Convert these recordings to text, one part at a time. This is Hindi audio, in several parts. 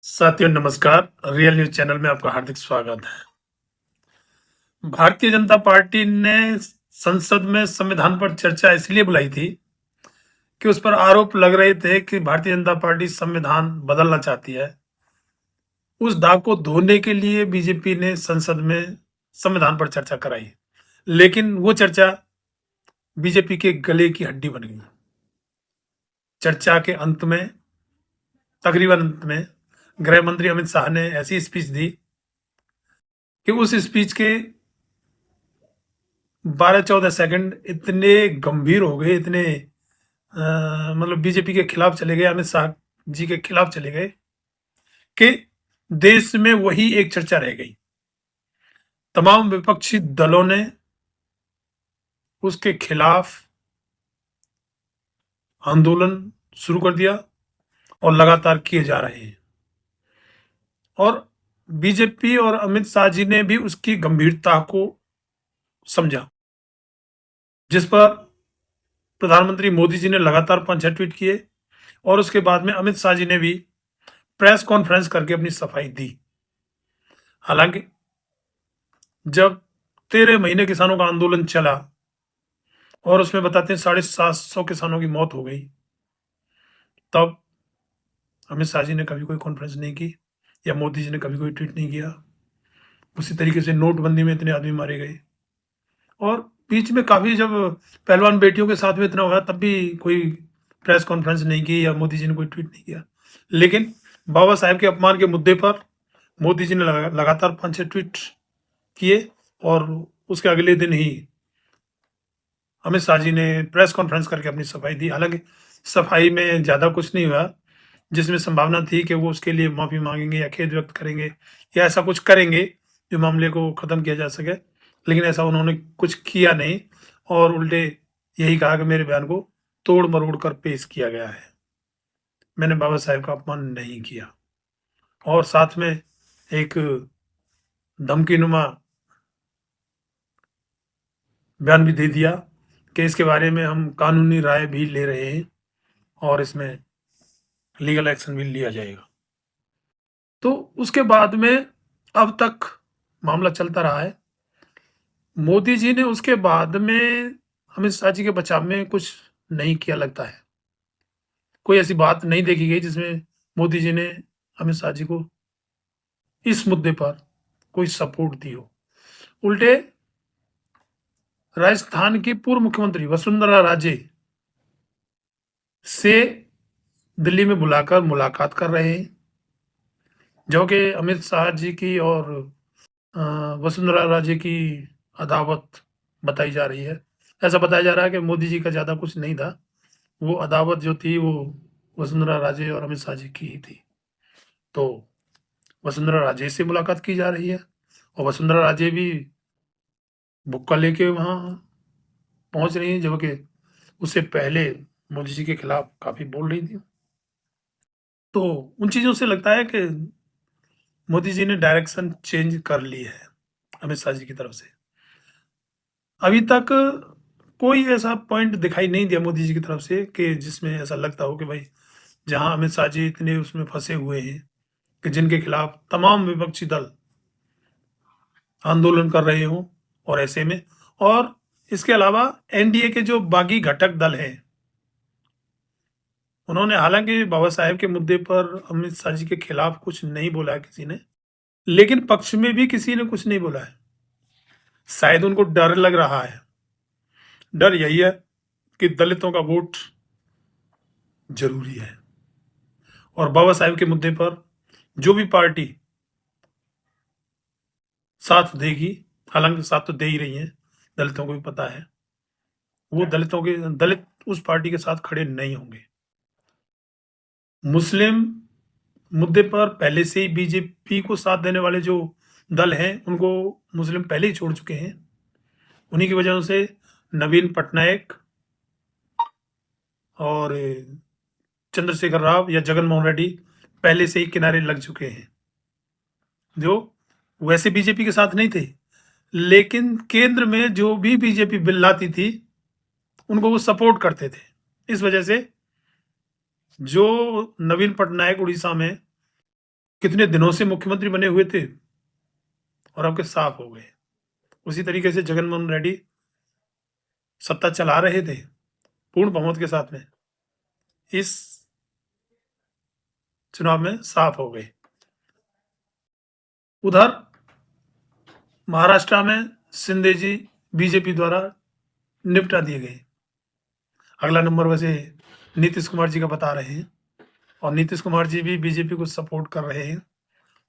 साथियों नमस्कार। रियल न्यूज चैनल में आपका हार्दिक स्वागत है। भारतीय जनता पार्टी ने संसद में संविधान पर चर्चा इसलिए बुलाई थी कि उस पर आरोप लग रहे थे कि भारतीय जनता पार्टी संविधान बदलना चाहती है। उस दाग को धोने के लिए बीजेपी ने संसद में संविधान पर चर्चा कराई, लेकिन वो चर्चा बीजेपी के गले की हड्डी बन गई। चर्चा के अंत में, तकरीबन अंत में, गृह मंत्री अमित शाह ने ऐसी स्पीच दी कि उस स्पीच के 12-14 सेकंड इतने गंभीर हो गए, इतने मतलब बीजेपी के खिलाफ चले गए, अमित शाह जी के खिलाफ चले गए कि देश में वही एक चर्चा रह गई। तमाम विपक्षी दलों ने उसके खिलाफ आंदोलन शुरू कर दिया और लगातार किए जा रहे हैं। और बीजेपी और अमित शाह जी ने भी उसकी गंभीरता को समझा, जिस पर प्रधानमंत्री मोदी जी ने लगातार 5-6 ट्वीट किए और उसके बाद में अमित शाह जी ने भी प्रेस कॉन्फ्रेंस करके अपनी सफाई दी। हालांकि जब 13 महीने किसानों का आंदोलन चला और उसमें बताते हैं 750 किसानों की मौत हो गई, तब अमित शाह जी ने कभी कोई कॉन्फ्रेंस नहीं की या मोदी जी ने कभी कोई ट्वीट नहीं किया। उसी तरीके से नोटबंदी में इतने आदमी मारे गए और बीच में काफी, जब पहलवान बेटियों के साथ में इतना हुआ, तब भी कोई प्रेस कॉन्फ्रेंस नहीं की या मोदी जी ने कोई ट्वीट नहीं किया। लेकिन बाबा साहेब के अपमान के मुद्दे पर मोदी जी ने लगातार 5-6 ट्वीट किए और उसके अगले दिन ही अमित शाह जी ने प्रेस कॉन्फ्रेंस करके अपनी सफाई दी। हालांकि सफाई में ज़्यादा कुछ नहीं हुआ, जिसमें संभावना थी कि वो उसके लिए माफ़ी मांगेंगे या खेद व्यक्त करेंगे या ऐसा कुछ करेंगे जो मामले को ख़त्म किया जा सके, लेकिन ऐसा उन्होंने कुछ किया नहीं और उल्टे यही कहा कि मेरे बयान को तोड़ मरोड़ कर पेश किया गया है, मैंने बाबा साहेब का अपमान नहीं किया। और साथ में एक धमकीनुमा बयान भी दे दिया कि इसके बारे में हम कानूनी राय भी ले रहे हैं और इसमें लीगल एक्शन भी लिया जाएगा। तो उसके बाद में अब तक मामला चलता रहा है। मोदी जी ने उसके बाद में अमित शाह जी के बचाव में कुछ नहीं किया लगता है। कोई ऐसी बात नहीं देखी गई जिसमें मोदी जी ने अमित शाह जी को इस मुद्दे पर कोई सपोर्ट दी हो। उल्टे राजस्थान की पूर्व मुख्यमंत्री वसुंधरा राजे से दिल्ली में बुलाकर मुलाकात कर रहे हैं, जो कि अमित शाह जी की और वसुंधरा राजे की अदावत बताई जा रही है। ऐसा बताया जा रहा है कि मोदी जी का ज़्यादा कुछ नहीं था, वो अदावत जो थी वो वसुंधरा राजे और अमित शाह जी की ही थी। तो वसुंधरा राजे से मुलाकात की जा रही है और वसुंधरा राजे भी बुक्का लेके वहाँ पहुँच रही हैं, जो कि उससे पहले मोदी जी के खिलाफ काफ़ी बोल रही थी। तो उन चीज़ों से लगता है कि मोदी जी ने डायरेक्शन चेंज कर ली है अमित शाह जी की तरफ से। अभी तक कोई ऐसा पॉइंट दिखाई नहीं दिया मोदी जी की तरफ से कि जिसमें ऐसा लगता हो कि भाई जहां अमित शाह जी इतने उसमें फंसे हुए हैं कि जिनके खिलाफ तमाम विपक्षी दल आंदोलन कर रहे हों, और ऐसे में और इसके अलावा एनडीए के जो बागी घटक दल हैं, उन्होंने हालांकि बाबा साहेब के मुद्दे पर अमित शाह जी के खिलाफ कुछ नहीं बोला है किसी ने, लेकिन पक्ष में भी किसी ने कुछ नहीं बोला है। शायद उनको डर लग रहा है। डर यही है कि दलितों का वोट जरूरी है और बाबा साहेब के मुद्दे पर जो भी पार्टी साथ देगी, हालांकि साथ तो दे ही रही है, दलितों को भी पता है, वो दलित उस पार्टी के साथ खड़े नहीं होंगे। मुस्लिम मुद्दे पर पहले से ही बीजेपी को साथ देने वाले जो दल हैं, उनको मुस्लिम पहले ही छोड़ चुके हैं। उन्हीं की वजह से नवीन पटनायक और चंद्रशेखर राव या जगन मोहन रेड्डी पहले से ही किनारे लग चुके हैं, जो वैसे बीजेपी के साथ नहीं थे, लेकिन केंद्र में जो भी बीजेपी बिल लाती थी उनको वो सपोर्ट करते थे। इस वजह से जो नवीन पटनायक उड़ीसा में कितने दिनों से मुख्यमंत्री बने हुए थे और अब के साफ हो गए। उसी तरीके से जगनमोहन रेड्डी सत्ता चला रहे थे पूर्ण बहुमत के साथ में, इस चुनाव में साफ हो गए। उधर महाराष्ट्र में शिंदे जी बीजेपी द्वारा निपटा दिए गए। अगला नंबर वैसे नीतीश कुमार जी का बता रहे हैं, और नीतीश कुमार जी भी बीजेपी को सपोर्ट कर रहे हैं,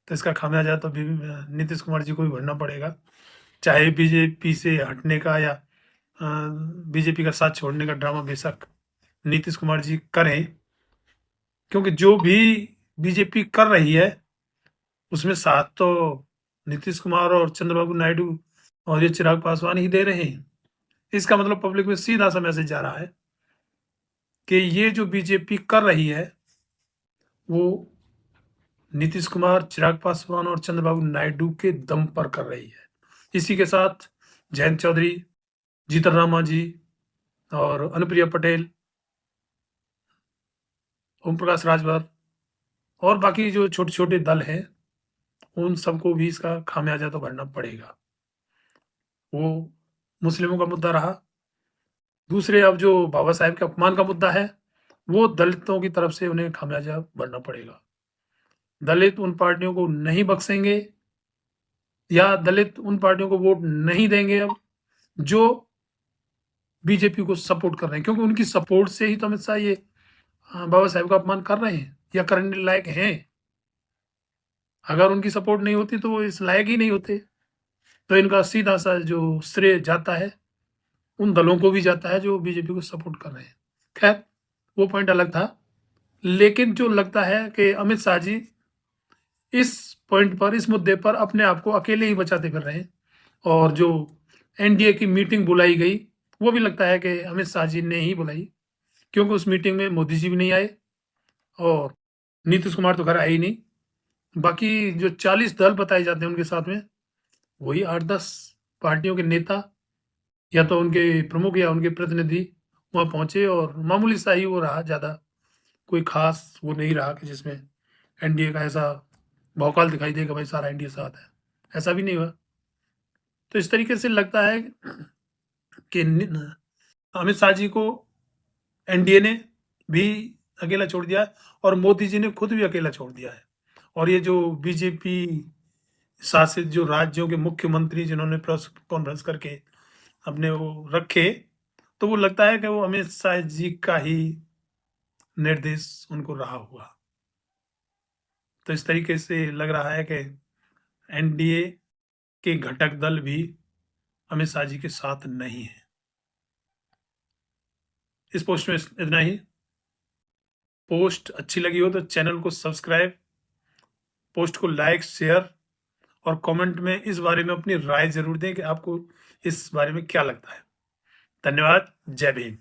तो इसका खामियाजा तो नीतीश कुमार जी को भी भरना पड़ेगा, चाहे बीजेपी से हटने का या बीजेपी का साथ छोड़ने का ड्रामा बेशक नीतीश कुमार जी करें, क्योंकि जो भी बीजेपी कर रही है उसमें साथ तो नीतीश कुमार और चंद्रबाबू नायडू और ये चिराग पासवान ही दे रहे हैं। इसका मतलब पब्लिक में सीधा सा मैसेज जा रहा है कि ये जो बीजेपी कर रही है वो नीतीश कुमार, चिराग पासवान और चंद्रबाबू नायडू के दम पर कर रही है। इसी के साथ जयंत चौधरी, जीतन राम मांझी और अनुप्रिया पटेल, ओम प्रकाश राजभर और बाकी जो छोटे छोटे दल हैं उन सबको भी इसका खामियाजा तो भरना पड़ेगा। वो मुस्लिमों का मुद्दा रहा। दूसरे अब जो बाबा साहेब के अपमान का मुद्दा है वो दलितों की तरफ से उन्हें खामियाजा भरना पड़ेगा। दलित उन पार्टियों को नहीं बख्शेंगे या दलित उन पार्टियों को वोट नहीं देंगे अब जो बीजेपी को सपोर्ट कर रहे हैं, क्योंकि उनकी सपोर्ट से ही तो अमित शाह ये बाबा साहेब का अपमान कर रहे हैं या करने लायक हैं। अगर उनकी सपोर्ट नहीं होती तो वो इस लायक ही नहीं होते। तो इनका सीधा सा जो श्रेय जाता है उन दलों को भी जाता है जो बीजेपी को सपोर्ट कर रहे हैं। खैर वो पॉइंट अलग था, लेकिन जो लगता है कि अमित शाह जी इस पॉइंट पर, इस मुद्दे पर अपने आप को अकेले ही बचाते फिर रहे हैं, और जो एनडीए की मीटिंग बुलाई गई वो भी लगता है कि अमित शाह जी ने ही बुलाई, क्योंकि उस मीटिंग में मोदी जी भी नहीं आए और नीतीश कुमार तो घर आए ही नहीं। बाकी जो 40 दल बताए जाते हैं उनके साथ में वही 8-10 पार्टियों के नेता या तो उनके प्रमुख या उनके प्रतिनिधि वहाँ पहुंचे, और मामूली सा ही वो रहा, ज़्यादा कोई खास वो नहीं रहा कि जिसमें एनडीए का ऐसा भौकाल दिखाई देगा भाई सारा एनडीए साथ है, ऐसा भी नहीं हुआ। तो इस तरीके से लगता है कि अमित शाह जी को एनडीए ने भी अकेला छोड़ दिया है और मोदी जी ने खुद भी अकेला छोड़ दिया है। और ये जो बीजेपी शासित जो राज्यों के मुख्यमंत्री जिन्होंने प्रेस कॉन्फ्रेंस करके अपने वो रखे, तो वो लगता है कि वो अमित शाह जी का ही निर्देश उनको रहा हुआ। तो इस तरीके से लग रहा है कि एनडीए के घटक दल भी अमित शाह जी के साथ नहीं है। इस पोस्ट में इतना ही। पोस्ट अच्छी लगी हो तो चैनल को सब्सक्राइब, पोस्ट को लाइक, शेयर और कमेंट में इस बारे में अपनी राय जरूर दें कि आपको इस बारे में क्या लगता है। धन्यवाद। जय भीम।